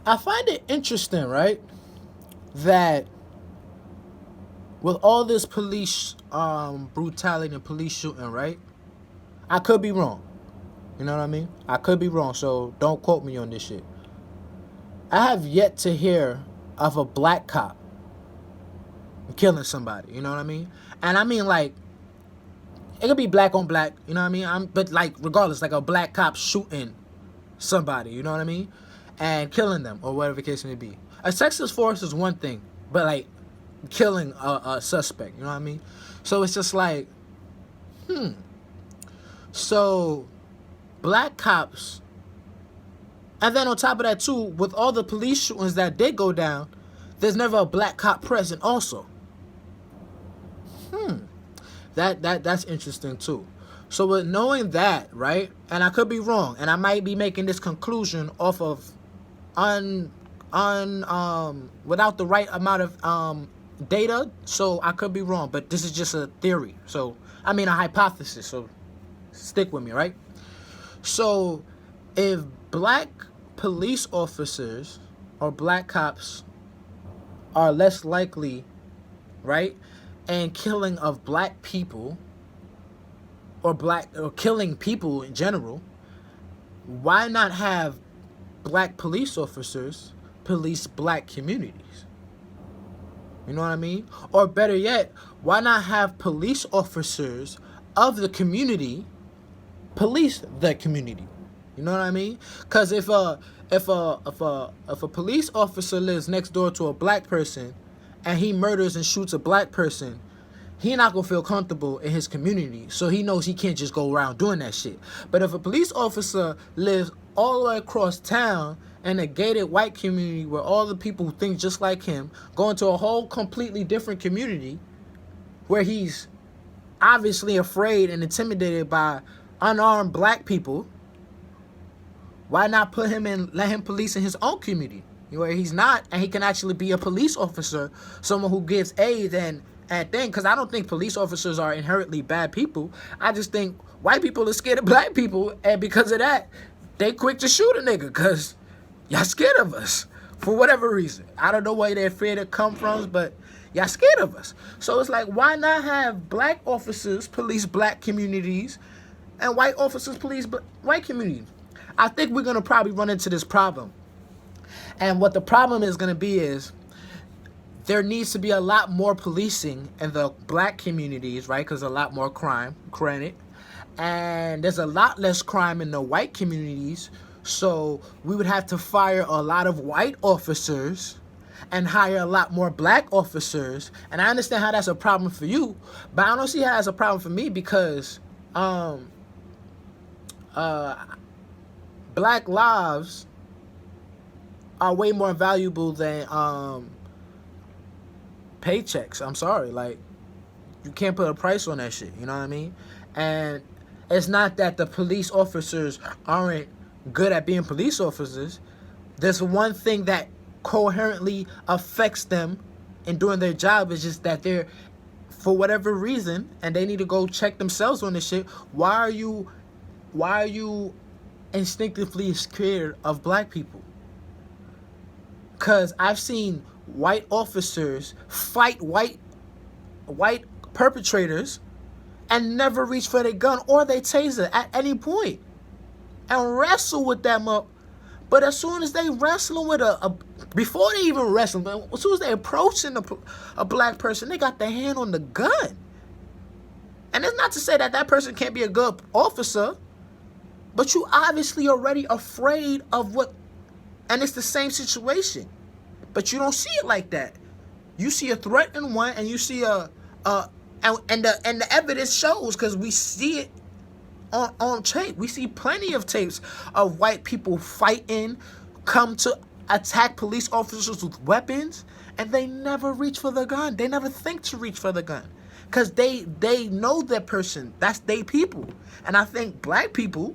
I find it interesting, right, that with all this police brutality and police shooting, right? I could be wrong. You know what I mean? I could be wrong, so don't quote me on this shit. I have yet to hear of a black cop killing somebody. You know what I mean? And I mean, like, it could be black on black. You know what I mean? But like, regardless, like a black cop shooting somebody. You know what I mean? And killing them or whatever the case may be. A sexist force is one thing, but like killing a suspect. You know what I mean? So it's just like, so black cops, and then on top of that too, with all the police shootings that did go down, there's never a black cop present also. That's interesting too. So with knowing that, right, and I could be wrong, and I might be making this conclusion off of without the right amount of data, so I could be wrong, but this is just a theory. So I mean a hypothesis. So stick with me, right? So if black police officers or black cops are less likely, right, and killing of black people or killing people in general, why not have black police officers police black communities? You know what I mean? Or better yet, why not have police officers of the community police the community? You know what I mean? Because if a police officer lives next door to a black person and he murders and shoots a black person, he not gonna feel comfortable in his community, so he knows he can't just go around doing that shit. But if a police officer lives all the way across town in a gated white community where all the people who think just like him go into a whole completely different community where he's obviously afraid and intimidated by unarmed black people, why not put him in, let him police in his own community where he's not, and he can actually be a police officer, someone who gives aid and thing? Because I don't think police officers are inherently bad people. I just think white people are scared of black people, and because of that, they quick to shoot a nigga because y'all scared of us for whatever reason. I don't know where their fear to come from, but y'all scared of us. So it's like, why not have black officers police black communities and white officers police white communities? I think we're going to probably run into this problem. And what the problem is going to be is there needs to be a lot more policing in the black communities, right? Because a lot more crime, granted. And there's a lot less crime in the white communities. So we would have to fire a lot of white officers and hire a lot more black officers. And I understand how that's a problem for you, but I don't see how that's a problem for me because black lives are way more valuable than paychecks. I'm sorry, like, you can't put a price on that shit. You know what I mean? And it's not that the police officers aren't good at being police officers. There's one thing that coherently affects them in doing their job, is just that they're, for whatever reason, and they need to go check themselves on this shit. Why are you instinctively scared of black people? Because I've seen white officers fight white perpetrators and never reach for their gun or their taser at any point and wrestle with them up. But as soon as they wrestling with before they even wrestle, but as soon as they approaching a black person, they got their hand on the gun. And it's not to say that that person can't be a good officer, but you obviously already afraid of what, and it's the same situation. But you don't see it like that. You see a threat in one, and you see and the evidence shows, because we see it on tape. We see plenty of tapes of white people fighting, come to attack police officers with weapons, and they never reach for the gun. They never think to reach for the gun, because they know that person. That's they people. And I think black people,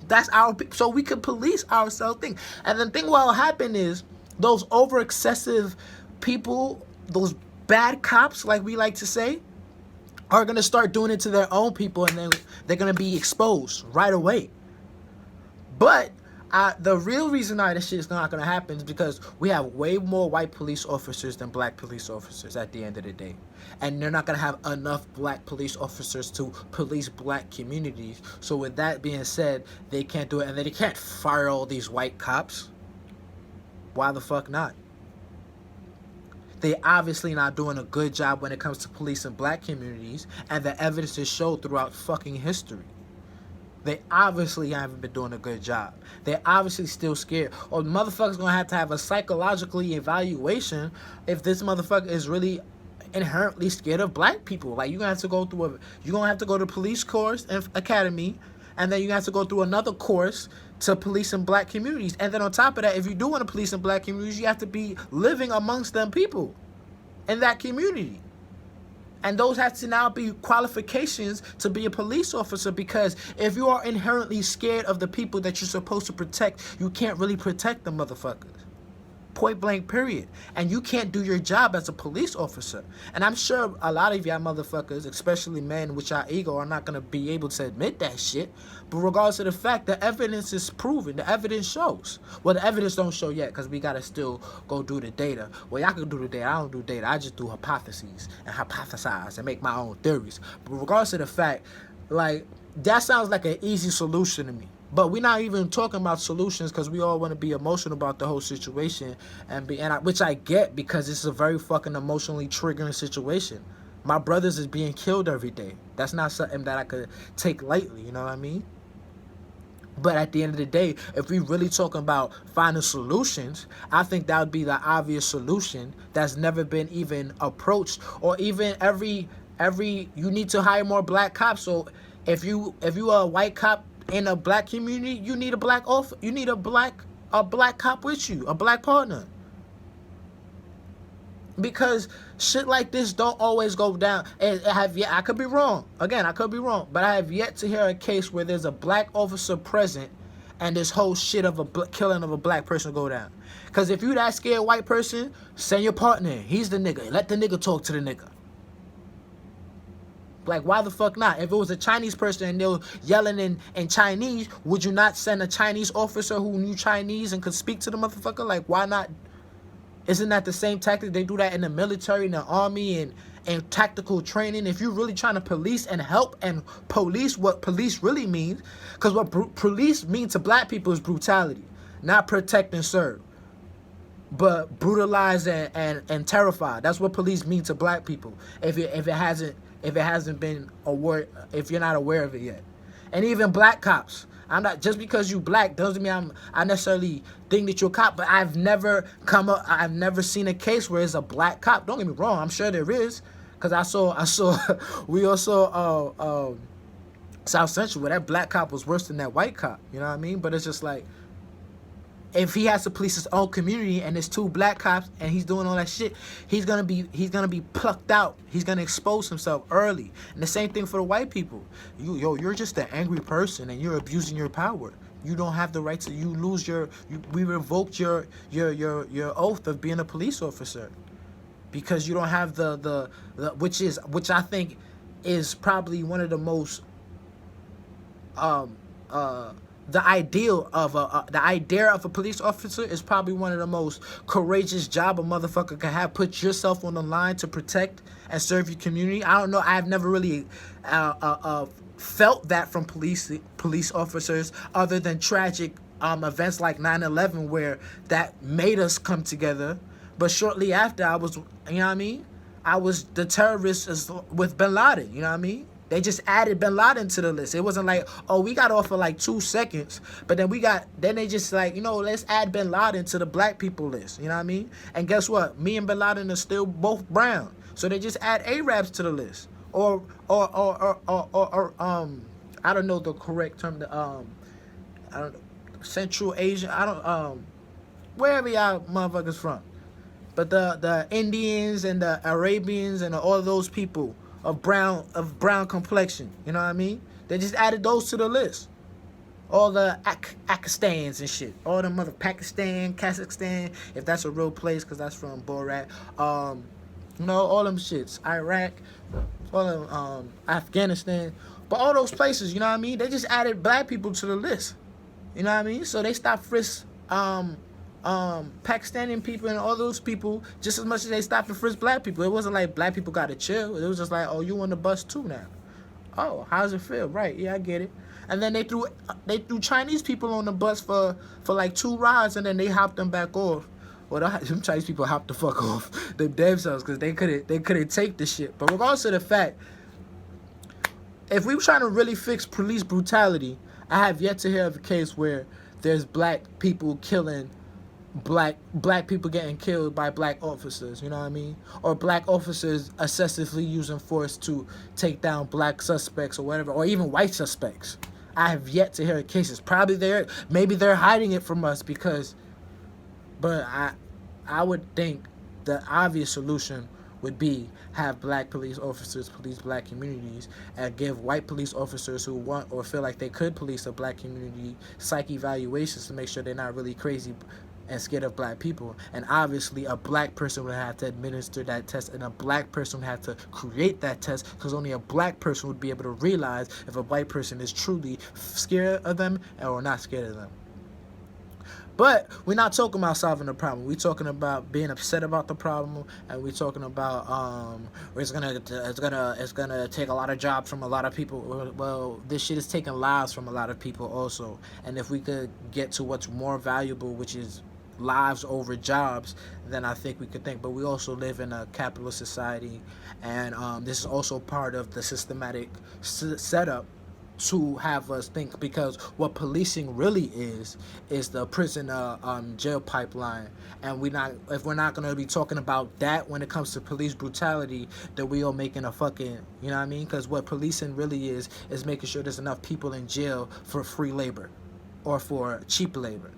that's our people. So we can police ourselves. And the thing what will happen is, those over excessive people, those bad cops, like we like to say, are going to start doing it to their own people, and then they're going to be exposed right away. But The real reason why this shit is not gonna happen is because we have way more white police officers than black police officers at the end of the day, and they're not gonna have enough black police officers to police black communities. So with that being said, they can't do it, and they can't fire all these white cops. Why the fuck not? They obviously not doing a good job when it comes to policing black communities, and the evidence is showed throughout fucking history. They obviously haven't been doing a good job. They're obviously still scared. Or motherfuckers gonna have a psychologically evaluation if this motherfucker is really inherently scared of black people. Like, you're gonna have to go through you're gonna have to go to police course and academy, and then you have to go through another course to police in black communities. And then on top of that, if you do want to police in black communities, you have to be living amongst them people in that community. And those have to now be qualifications to be a police officer, because if you are inherently scared of the people that you're supposed to protect, you can't really protect the motherfuckers. Point blank, period. And you can't do your job as a police officer. And I'm sure a lot of y'all motherfuckers, especially men with y'all ego, are not going to be able to admit that shit. But regardless of the fact, the evidence is proven. The evidence shows. Well, the evidence don't show yet, because we got to still go do the data. Well, y'all can do the data. I don't do data. I just do hypotheses and hypothesize and make my own theories. But regardless of the fact, like, that sounds like an easy solution to me. But we're not even talking about solutions, because we all want to be emotional about the whole situation, which I get, because it's a very fucking emotionally triggering situation. My brothers is being killed every day. That's not something that I could take lightly, you know what I mean? But at the end of the day, if we really talking about finding solutions, I think that would be the obvious solution that's never been even approached. Or even every you need to hire more black cops. So if you are a white cop in a black community, you need a black cop with you, a black partner. Because shit like this don't always go down. I could be wrong. Again, I could be wrong. But I have yet to hear a case where there's a black officer present and this whole shit of a killing of a black person go down. Because if you that scared white person, send your partner in. He's the nigga. Let the nigga talk to the nigga. Like, why the fuck not? If it was a Chinese person and they were yelling in Chinese, would you not send a Chinese officer who knew Chinese and could speak to the motherfucker? Like, why not? Isn't that the same tactic? They do that in the military, in the army, and tactical training. If you're really trying to police and help and police what police really means, because what police mean to black people is brutality, not protect and serve, but brutalize and terrify. That's what police mean to black people. If it hasn't been aware, if you're not aware of it yet. And even black cops, I'm not, just because you black doesn't mean I necessarily think that you're a cop, but I've never seen a case where it's a black cop. Don't get me wrong, I'm sure there is, because we all saw South Central where that black cop was worse than that white cop, you know what I mean? But it's just like, if he has to police his own community and there's two black cops and he's doing all that shit, he's gonna be plucked out. He's gonna expose himself early. And the same thing for the white people. You're just an angry person and you're abusing your power. You don't have the right to. We revoked your oath of being a police officer, because you don't have the which I think is probably one of the most the idea of a police officer is probably one of the most courageous job a motherfucker can have. Put yourself on the line to protect and serve your community. I don't know. I've never really felt that from police officers, other than tragic events like 9/11, where that made us come together. But shortly after, I was, you know what I mean? I was the terrorist with Bin Laden, you know what I mean? They just added Bin Laden to the list. It wasn't like, oh, we got off for like 2 seconds, but then they just like, let's add Bin Laden to the black people list. You know what I mean? And guess what? Me and Bin Laden are still both brown, so they just add Arabs to the list, or I don't know the correct term. I don't know, Central Asian. I don't wherever y'all motherfuckers from, but the Indians and the Arabians and all of those people of brown complexion, you know what I mean? They just added those to the list. All the Pakistans and shit. All the mother Pakistan, Kazakhstan, if that's a real place, because that's from Borat. All them shits. Iraq, all them, Afghanistan. But all those places, you know what I mean? They just added black people to the list. You know what I mean? So they stopped frisk Pakistani people and all those people just as much as they stopped to frisk black people. It wasn't like black people got to chill. It was just like, oh, you on the bus too now. Oh, how's it feel? Right, yeah, I get it. And then they threw Chinese people on the bus for like 2 rides, and then they hopped them back off. Well, them Chinese people hopped the fuck off them damn selves because they couldn't take the shit. But regardless of the fact, if we were trying to really fix police brutality, I have yet to hear of a case where there's black people killing black people getting killed by black officers, you know what I mean? Or black officers excessively using force to take down black suspects or whatever, or even white suspects. I have yet to hear of cases. Maybe they're hiding it from us but I would think the obvious solution would be have black police officers police black communities and give white police officers who want or feel like they could police a black community psych evaluations to make sure they're not really crazy and scared of black people. And obviously a black person would have to administer that test, and a black person would have to create that test, because only a black person would be able to realize if a white person is truly scared of them or not scared of them. But we're not talking about solving the problem. We're talking about being upset about the problem, and we're talking about it's gonna take a lot of jobs from a lot of people. Well, this shit is taking lives from a lot of people also. And if we could get to what's more valuable, which is lives over jobs, then I think we could think. But we also live in a capitalist society, and this is also part of the systematic setup to have us think, because what policing really is the prison jail pipeline. And if we're not going to be talking about that when it comes to police brutality, then we are making a fucking, you know what I mean? Because what policing really is making sure there's enough people in jail for free labor or for cheap labor.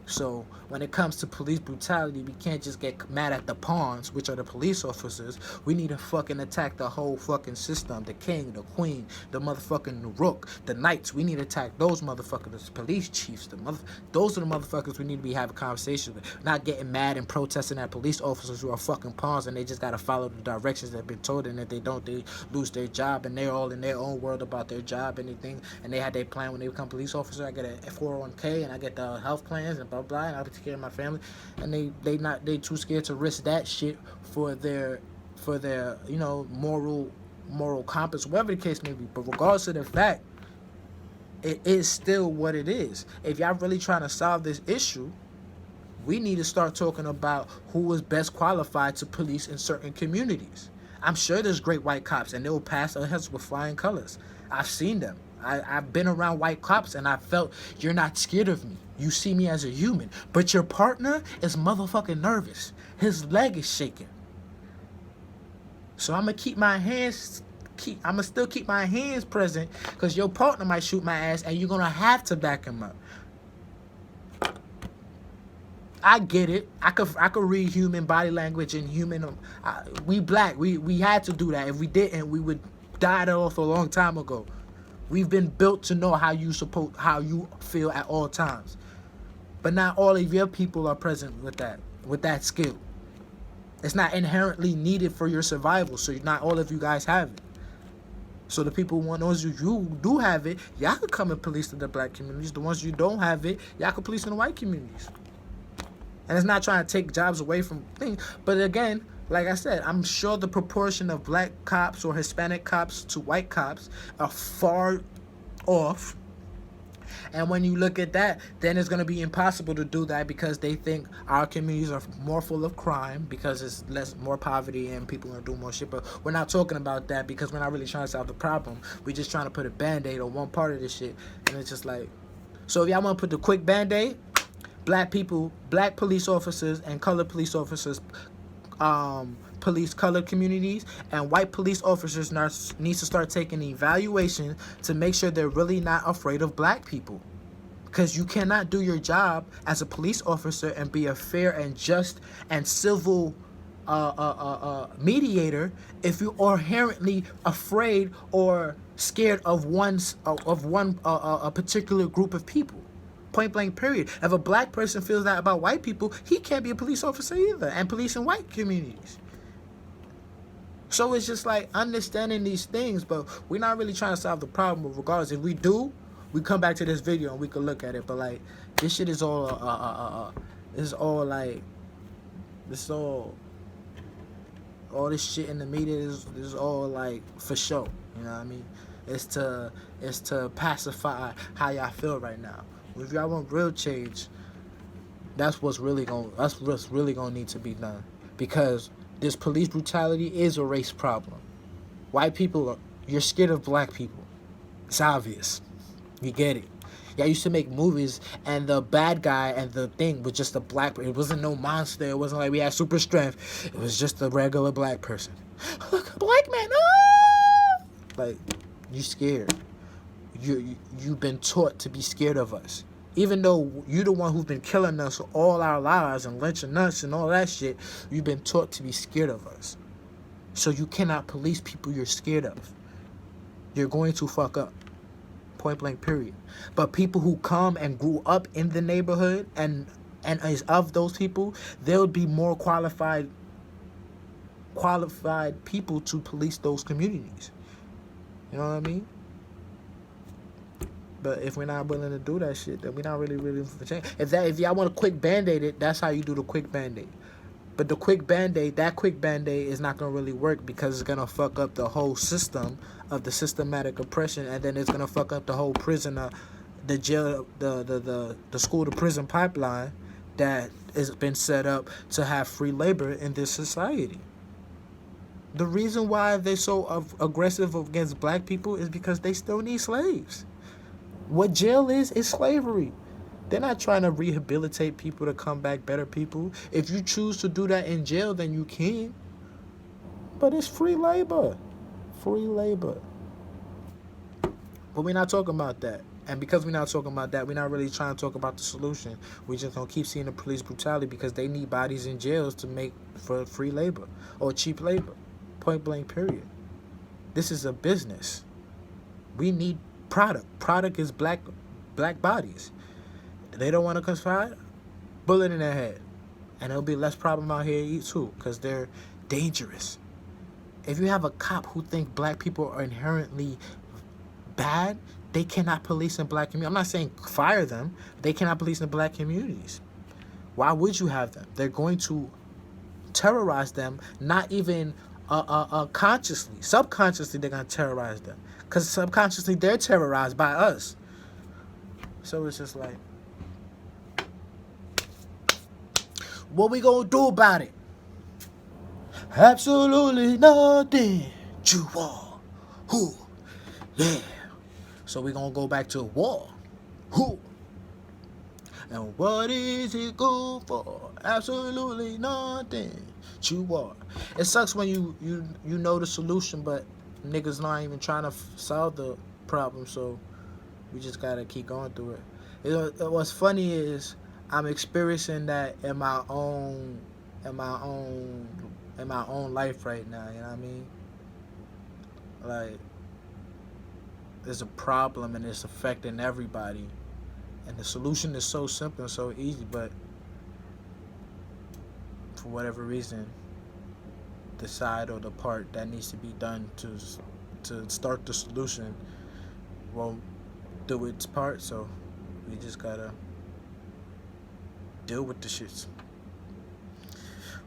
So when it comes to police brutality, we can't just get mad at the pawns, which are the police officers. We need to fucking attack the whole fucking system. The king, the queen, the motherfucking rook, the knights. We need to attack those motherfuckers, the police chiefs. Those are the motherfuckers we need to be having conversations with. Not getting mad and protesting at police officers who are fucking pawns and they just gotta follow the directions that have been told. And if they don't, they lose their job, and they're all in their own world about their job and anything. And they had their plan when they become police officer. I get a 401k and I get the health plans and blah blah, and I'll take care of my family. And they too scared to risk that shit for their you know, moral compass, whatever the case may be. But regardless of the fact, it is still what it is. If y'all really trying to solve this issue, we need to start talking about who is best qualified to police in certain communities. I'm sure there's great white cops, and they'll pass us with flying colors. I've seen them. I've been around white cops, and I felt, you're not scared of me. You see me as a human. But your partner is motherfucking nervous. His leg is shaking. So I'm going to keep my hands... I'm going to still keep my hands present, because your partner might shoot my ass, and you're going to have to back him up. I get it. I could read human body language and human... we black. We had to do that. If we didn't, we would die off a long time ago. We've been built to know how you feel at all times. But not all of your people are present with that skill. It's not inherently needed for your survival, so not all of you guys have it. So the people, ones you do have it, y'all could come and police in the black communities. The ones you don't have it, y'all could police in the white communities. And it's not trying to take jobs away from things. But again, like I said, I'm sure the proportion of black cops or Hispanic cops to white cops are far off. And when you look at that, then it's going to be impossible to do that, because they think our communities are more full of crime because it's more poverty and people are doing more shit. But we're not talking about that, because we're not really trying to solve the problem. We're just trying to put a Band-Aid on one part of this shit. And it's just like, so if y'all want to put the quick Band-Aid, black police officers and colored police officers police colored communities, and white police officers need to start taking evaluation to make sure they're really not afraid of black people. Because you cannot do your job as a police officer and be a fair and just and civil mediator if you are inherently afraid or scared of one particular group of people. Point blank, period. If a black person feels that about white people, he can't be a police officer either, and police in white communities. So it's just like understanding these things, but we're not really trying to solve the problem. But regardless, if we do, We come back to this video and we can look at it. But like, this shit is all it's all like, this all this shit in the media is all like for show. You know what I mean? It's to pacify how y'all feel right now. If y'all want real change, that's what's really gonna need to be done. Because this police brutality is a race problem. White people you're scared of black people. It's obvious. You get it. Y'all used to make movies and the bad guy and the thing was just a black person. It wasn't no monster. It wasn't like we had super strength. It was just a regular black person. Look, a black man. Ah! Like, you scared. You've been taught to be scared of us. Even though you're the one who's been killing us all our lives and lynching us and all that shit, you've been taught to be scared of us. So you cannot police people you're scared of. You're going to fuck up. Point blank, period. But people who come and grew up in the neighborhood and is of those people, they'll be more qualified people to police those communities. You know what I mean? But if we're not willing to do that shit, then we're not really for change. If y'all want to quick band-aid it, that's how you do the quick band-aid. But the quick band-aid, that quick band-aid is not going to really work because it's going to fuck up the whole system of the systematic oppression, and then it's going to fuck up the whole prison, the jail, the school to prison pipeline that has been set up to have free labor in this society. The reason why they're so aggressive against black people is because they still need slaves. What jail is slavery. They're not trying to rehabilitate people to come back better people. If you choose to do that in jail, then you can. But it's free labor. Free labor. But we're not talking about that. And because we're not talking about that, we're not really trying to talk about the solution. We're just going to keep seeing the police brutality because they need bodies in jails to make for free labor or cheap labor. Point blank, period. This is a business. We need product. Product is black bodies. They don't want to confide, bullet in their head. And there'll be less problem out here too, because they're dangerous. If you have a cop who think black people are inherently bad, they cannot police in black communities. I'm not saying fire them. They cannot police in black communities. Why would you have them? They're going to terrorize them, not even consciously. Subconsciously, they're going to terrorize them. Because subconsciously, they're terrorized by us. So it's just like, what we gonna do about it? Absolutely nothing. You are. Who? Yeah. So we gonna go back to war. Who? And what is it good for? Absolutely nothing. You are. It sucks when you know the solution, but niggas not even trying to solve the problem. So we just gotta keep going through it. What's funny is I'm experiencing that in my own life right now. You know what I mean? Like, there's a problem and it's affecting everybody, and the solution is so simple and so easy, but for whatever reason, the side or the part that needs to be done to start the solution won't do its part. So we just gotta deal with the shits.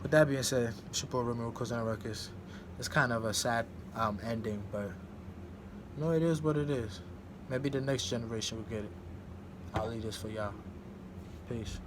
With that being said, it's your boy Romeo Cousin Ruckus. It's kind of a sad ending, but no, it is what it is. Maybe the next generation will get it. I'll leave this for y'all. Peace.